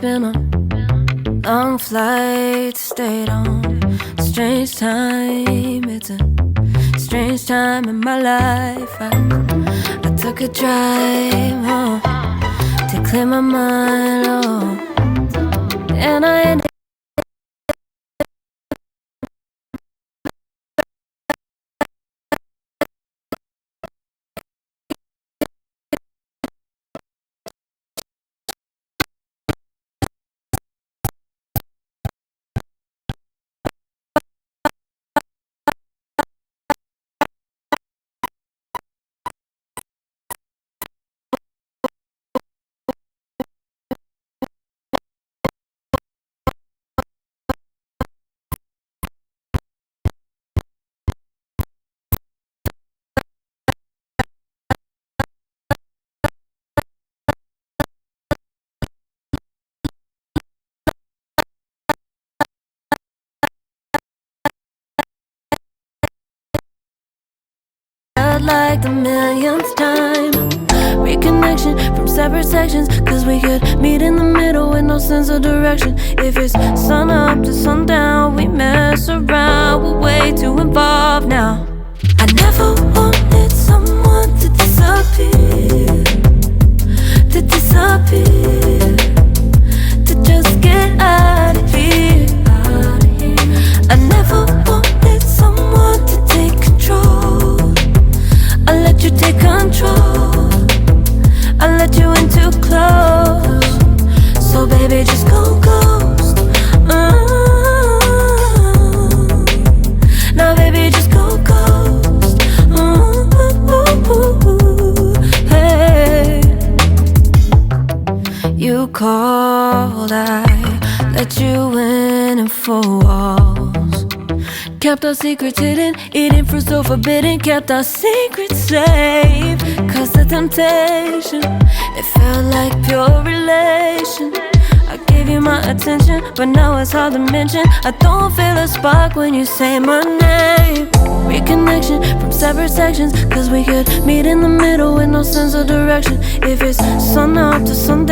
been a long flight, stayed on strange time. It's a strange time in my life. I took a drive home to clear my mind, and I ended like the millionth time. Reconnection from separate sections, cause we could meet in the middle with no sense of direction. If it's sun up to sundown, we mess around, we're way too involved now. I never wanted someone to disappear, to disappear, to just get out of here. I never wanted someone to take control. I let you take control, I let you in too close. So baby, just go ghost. Now baby, just go ghost. Hey, you called, I let you in and 4 walls. Kept our secrets hidden, eating fruit so forbidden. Kept our secrets safe, cause the temptation, it felt like pure relation. I gave you my attention, but now it's hard to mention. I don't feel a spark when you say my name. Reconnection from separate sections, cause we could meet in the middle with no sense of direction. If it's sun up to sundown,